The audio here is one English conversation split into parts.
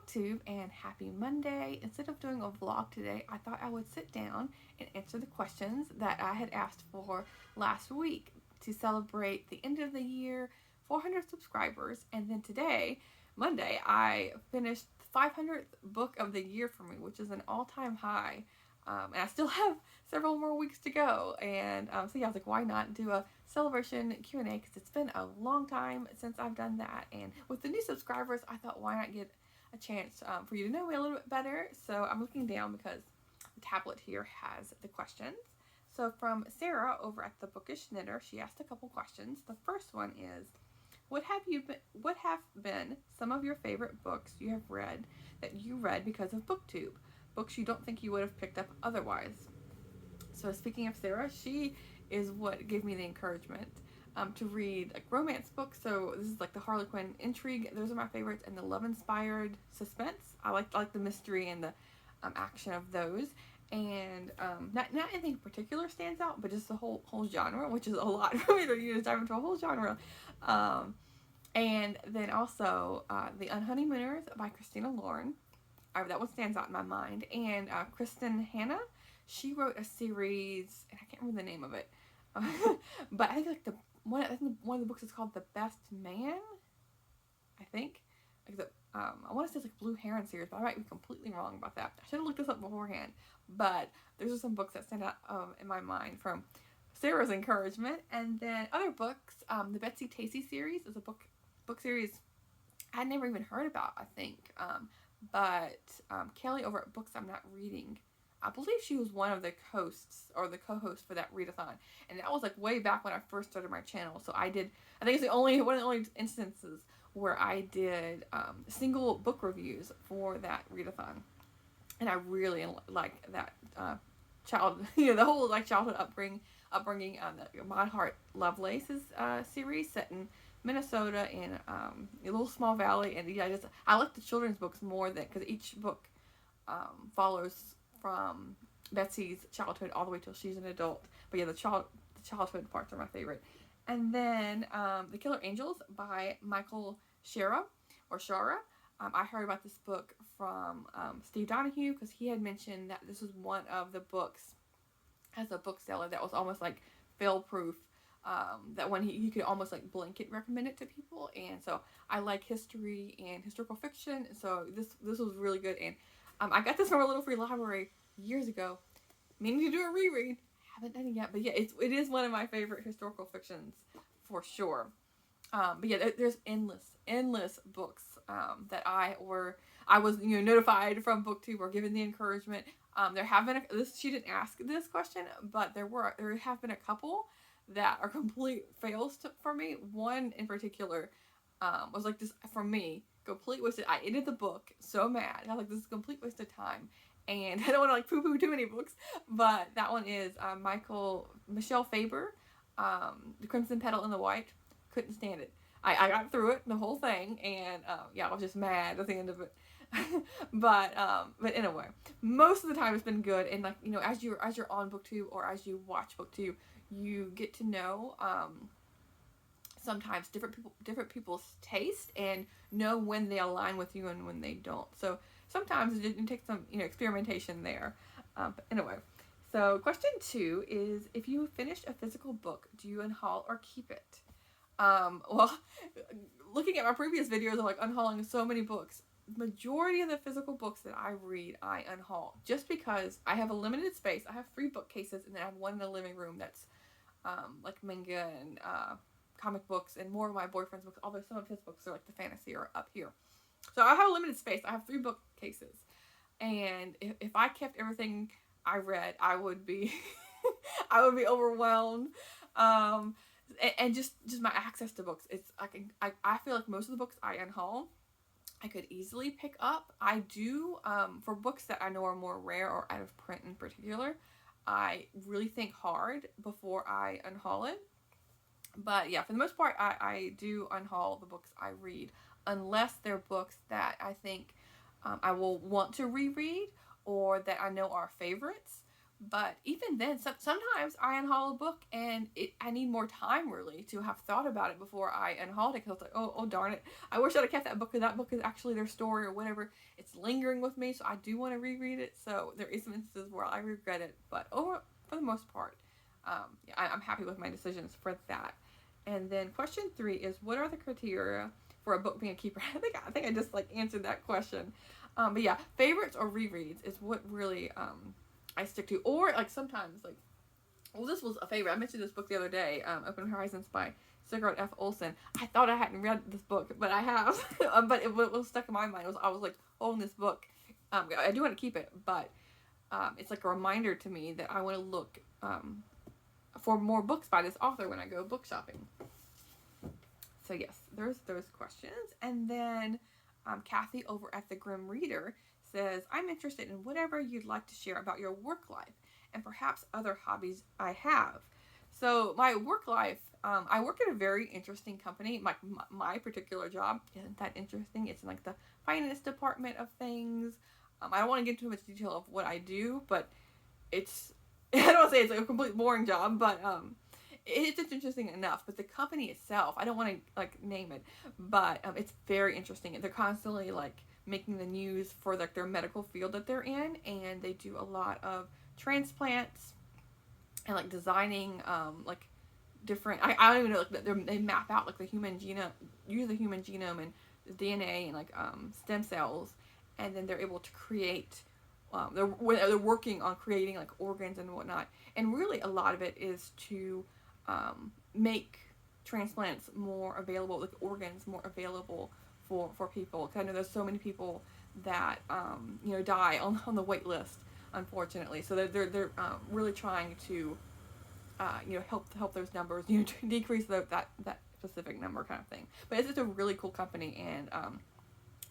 BookTube and happy Monday. Instead of doing a vlog today, I thought I would sit down and answer the questions that I had asked for last week to celebrate the end of the year, 400 subscribers, and then today, Monday, I finished the 500th book of the year for me, which is an all-time high. And I still have several more weeks to go. And so yeah, I was like, why not do a celebration Q&A? Because it's been a long time since I've done that. And with the new subscribers, I thought, why not get a chance for you to know me a little bit better? So I'm looking down because the tablet here has the questions. So from Sarah over at the Bookish Knitter, she asked a couple questions. The first one is, what have been some of your favorite books you have read that you read because of BookTube? Books you don't think you would have picked up otherwise. So speaking of Sarah, she is what gave me the encouragement to read like romance books. So this is like the Harlequin intrigue. Those are my favorites, and the love-inspired suspense. I like the mystery and the action of those. And not anything in particular stands out, but just the whole genre, which is a lot for me to dive into a whole genre. And then also The Unhoneymooners by Christina Lauren. That one stands out in my mind. And Kristen Hanna, she wrote a series, and I can't remember the name of it, but I think like one of the books is called The Best Man. I think like I want to say it's like Blue Heron series, but I might be completely wrong about that. I should have looked this up beforehand. But those are some books that stand out in my mind from Sarah's encouragement. And then other books, the Betsy Tacy series is a book series I'd never even heard about, I think. But Kelly over at Books I'm Not Reading, I believe she was one of the hosts or the co-host for that readathon, and that was like way back when I first started my channel. So I think it's one of the only instances where I did single book reviews for that readathon, and I really like that the whole like childhood upbringing. The My Heart Lovelace's series set in Minnesota in a little small valley, and yeah, I like the children's books more than because each book follows from Betsy's childhood all the way till she's an adult. But yeah, the childhood parts are my favorite. And then The Killer Angels by Michael Shara. I heard about this book from Steve Donahue because he had mentioned that this was one of the books as a bookseller that was almost like fail-proof. That when he could almost like blanket recommend it to people, and so I like history and historical fiction, so this was really good. And I got this from a little free library years ago, meaning to do a reread. Haven't done it yet, but yeah, it is one of my favorite historical fictions for sure. But yeah, there's endless books that I was notified from BookTube or given the encouragement. There have been she didn't ask this question, but there have been a couple that are complete fails for me. One in particular was like this for me, complete wasted. I ended the book so mad. I was like, this is a complete waste of time. And I don't want to like poo-poo too many books, but that one is Michelle Faber, The Crimson Petal and the White. Couldn't stand it. I got through it, the whole thing, and I was just mad at the end of it. but anyway, most of the time it's been good. And like as you're on BookTube or as you watch BookTube, you get to know sometimes different people's taste and know when they align with you and when they don't. So sometimes it takes some experimentation there. But anyway, so question 2 is, if you finish a physical book, do you unhaul or keep it? Well, looking at my previous videos of like unhauling so many books, majority of the physical books that I read I unhaul, just because I have a limited space. I have 3 bookcases, and then I have one in the living room that's like manga and comic books and more of my boyfriend's books, although some of his books are like the fantasy are up here. So I have a limited space. I have 3 bookcases, and if I kept everything I read, I would be I would be overwhelmed. And just my access to books, it's I feel like most of the books I unhaul I could easily pick up. I do for books that I know are more rare or out of print in particular, I really think hard before I unhaul it. But yeah, for the most part, I do unhaul the books I read, unless they're books that I think I will want to reread or that I know are favorites. But even then, sometimes I unhaul a book and I need more time really to have thought about it before I unhaul it, because I was like, oh darn it, I wish I'd have kept that book, because that book is actually their story or whatever. It's lingering with me, so I do want to reread it. So there is some instances where I regret it, but for the most part, yeah, I'm happy with my decisions for that. And then question 3 is, what are the criteria for a book being a keeper? I think I just like answered that question. But yeah, favorites or rereads is what really I stick to. Or like sometimes like, well, this was a favorite. I mentioned this book the other day, Open Horizons by Sigurd F. Olsen. I thought I hadn't read this book, but I have. But it was stuck in my mind. I was like holding this book. I do want to keep it, but it's like a reminder to me that I want to look for more books by this author when I go book shopping. So yes, there's those questions. And then Kathy over at The Grim Reader says, I'm interested in whatever you'd like to share about your work life and perhaps other hobbies I have. So my work life, I work at a very interesting company. My particular job isn't that interesting. It's in like the finance department of things. I don't want to get into too much detail of what I do, but it's, I don't want to say it's a complete boring job, but it's interesting enough. But the company itself, I don't want to like name it, but it's very interesting. They're constantly like making the news for like their medical field that they're in, and they do a lot of transplants and like designing like different, I don't even know, like they map out like the human genome, use the human genome and DNA and like stem cells, and then they're able to create they're working on creating like organs and whatnot. And really a lot of it is to make transplants more available, like organs more available for people. Because I know there's so many people that die on the wait list, unfortunately. So they're really trying to help those numbers, to decrease that specific number kind of thing. But it's just a really cool company, and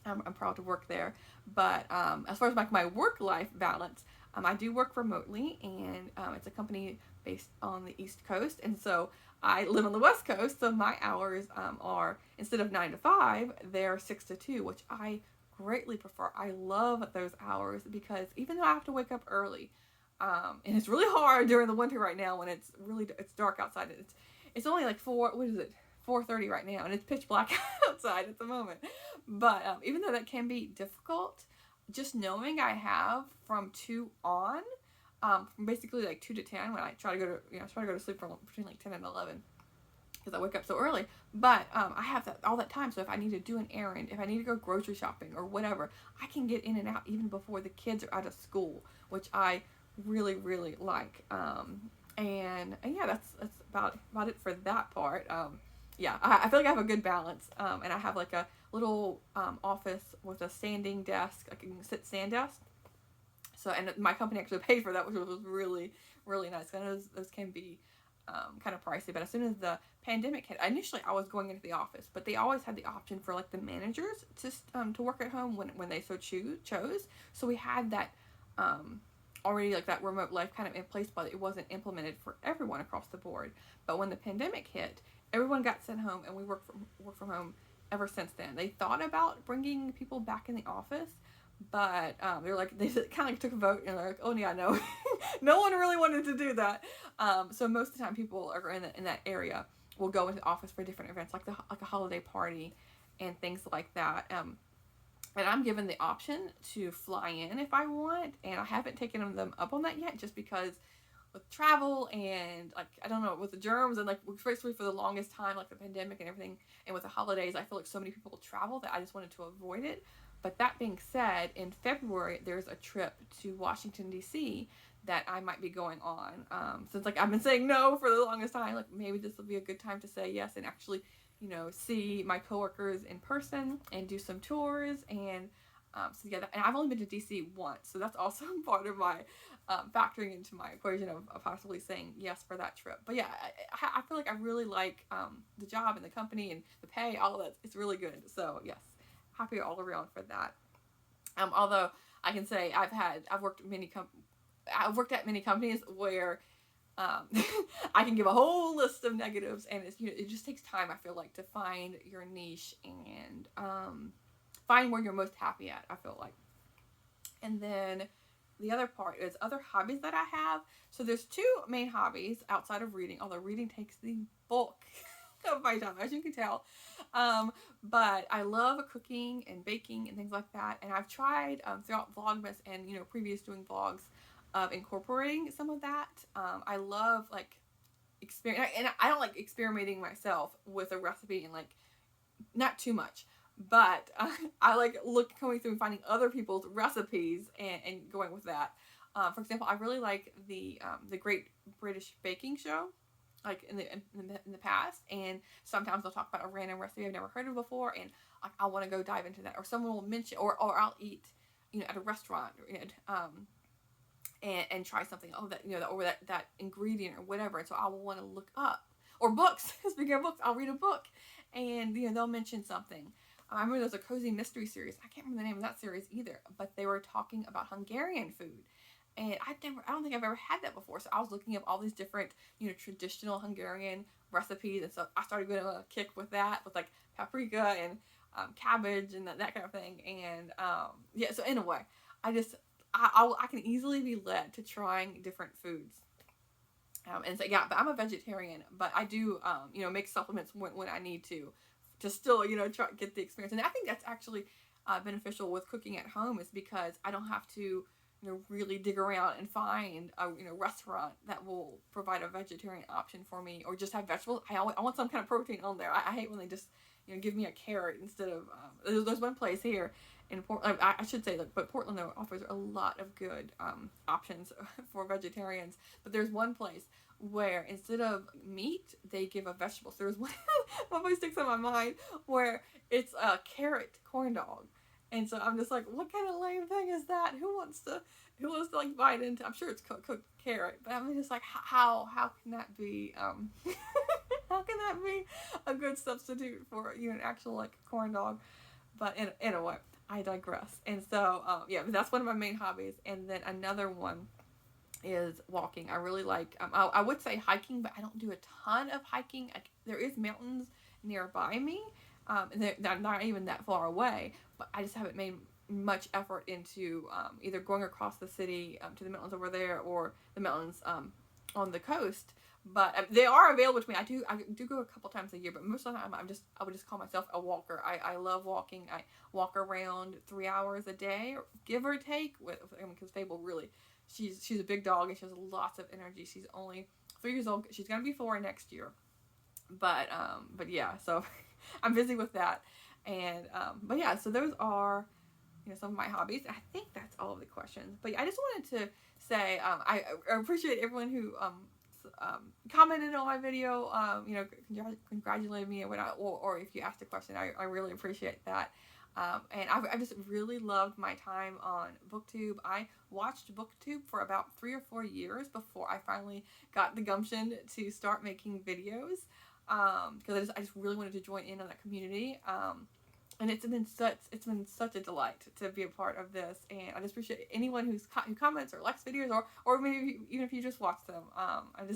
I'm proud to work there. But as far as my work life balance, I do work remotely, and it's a company based on the East Coast, and so I live on the West Coast. So my hours are, instead of 9 to 5, they're 6 to 2, which I greatly prefer. I love those hours because even though I have to wake up early, and it's really hard during the winter right now when it's dark outside. It's only like 4:30 right now, and it's pitch black outside at the moment. But even though that can be difficult, just knowing I have from 2 on, from basically like 2 to 10 when I try to go to sleep from between like 10 and 11, because I wake up so early. But I have all that time, so if I need to do an errand, if I need to go grocery shopping or whatever, I can get in and out even before the kids are out of school, which I really like. And yeah, that's about it for that part. Yeah, I feel like I have a good balance, and I have like a little office with a standing desk, like a stand desk. So, and my company actually paid for that, which was really nice. I know those can be kind of pricey, but as soon as the pandemic hit, initially I was going into the office, but they always had the option for like the managers to work at home when they so chose. So we had that already, like that remote life kind of in place, but it wasn't implemented for everyone across the board. But when the pandemic hit, everyone got sent home, and we work from home ever since then. They thought about bringing people back in the office, but they kind of like took a vote, and they're like, oh yeah, no, no one really wanted to do that. So most of the time, people are in that area will go into the office for different events, like a holiday party and things like that. And I'm given the option to fly in if I want, and I haven't taken them up on that yet, just because with travel and like, I don't know, with the germs and like, especially for the longest time, like the pandemic and everything, and with the holidays, I feel like so many people travel that I just wanted to avoid it. But that being said, in February, there's a trip to Washington, D.C. that I might be going on. Since like I've been saying no for the longest time, like maybe this will be a good time to say yes and actually, see my coworkers in person and do some tours. And so yeah, and I've only been to DC once, so that's also part of my factoring into my equation of possibly saying yes for that trip. But yeah, I feel like I really like the job and the company and the pay, all of that. It's really good. So yes, happy all around for that. Although I can say I've worked at many companies where I can give a whole list of negatives, and it just takes time, I feel like, to find your niche and find where you're most happy at, I feel like. And then the other part is other hobbies that I have. So there's two main hobbies outside of reading, although reading takes the bulk of my time, as you can tell. But I love cooking and baking and things like that. And I've tried throughout Vlogmas and, you know, previous doing vlogs of incorporating some of that. I love like experiment, and I don't like experimenting myself with a recipe and like not too much, but I like going through and finding other people's recipes and going with that. For example, I really like the Great British Baking Show, like in the past, and sometimes they'll talk about a random recipe I've never heard of before, and I want to go dive into that, or someone will mention, or I'll eat, you know, at a restaurant, and try something, oh, that, you know, or that ingredient or whatever, and so I will want to look up, or books. Speaking of books, I'll read a book, and you know, they'll mention something. I remember there's a cozy mystery series. I can't remember the name of that series either, but they were talking about Hungarian food, and I don't think I've ever had that before. So I was looking up all these different, you know, traditional Hungarian recipes, and so I started going on a kick with that, with like paprika and cabbage and that kind of thing. And yeah, so in a way, I can easily be led to trying different foods. And so yeah, but I'm a vegetarian, but I do you know, make supplements when I need to still, you know, try get the experience. And I think that's actually beneficial with cooking at home, is because I don't have to, you know, really dig around and find a, you know, restaurant that will provide a vegetarian option for me, or just have vegetables. I want some kind of protein on there. I hate when they just, you know, give me a carrot instead of there's one place here in Portland, I should say, like, but Portland though offers a lot of good options for vegetarians. But there's one place where instead of meat, they give a vegetable. So there's one always sticks in my mind where it's a carrot corn dog, and so I'm just like, what kind of lame thing is that? Who wants to like bite into? I'm sure it's cooked carrot, but I'm just like, how can that be? How can that be a good substitute for, you know, an actual like corn dog? But anyway, I digress. And so yeah, that's one of my main hobbies. And then another one is walking. I really like, I would say hiking, but I don't do a ton of hiking. There is mountains nearby me, and they're not even that far away, but I just haven't made much effort into either going across the city to the mountains over there, or the mountains on the coast. But they are available to me. I do go a couple times a year, but most of the time I would just call myself a walker. I love walking. I walk around 3 hours a day, give or take. Because Fable really, she's a big dog and she has lots of energy. She's only 3 years old. She's gonna be 4 next year. But yeah, so I'm busy with that. And but yeah, so those are, you know, some of my hobbies. I think that's all of the questions. But yeah, I just wanted to say I appreciate everyone who commented on my video, you know, congratulated me or if you asked a question, I really appreciate that. And I just really loved my time on BookTube. I watched BookTube for about 3 or 4 years before I finally got the gumption to start making videos, because I just really wanted to join in on that community. And it's been such a delight to be a part of this, and I just appreciate anyone who comments or likes videos, or maybe even if you just watch them. I'm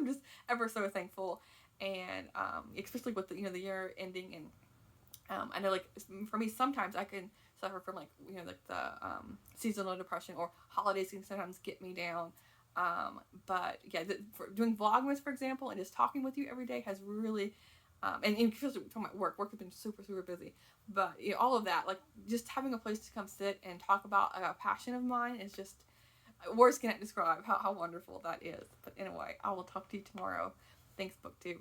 just ever so thankful, and especially with the, you know, the year ending, and I know, like, for me, sometimes I can suffer from, like, you know, like the seasonal depression, or holidays can sometimes get me down. But yeah, for doing Vlogmas, for example, and just talking with you every day has really, and because we're talking about work has been super busy, but you know, all of that, like, just having a place to come sit and talk about a passion of mine is just, words can't describe how wonderful that is. But anyway, I will talk to you tomorrow. Thanks, BookTube.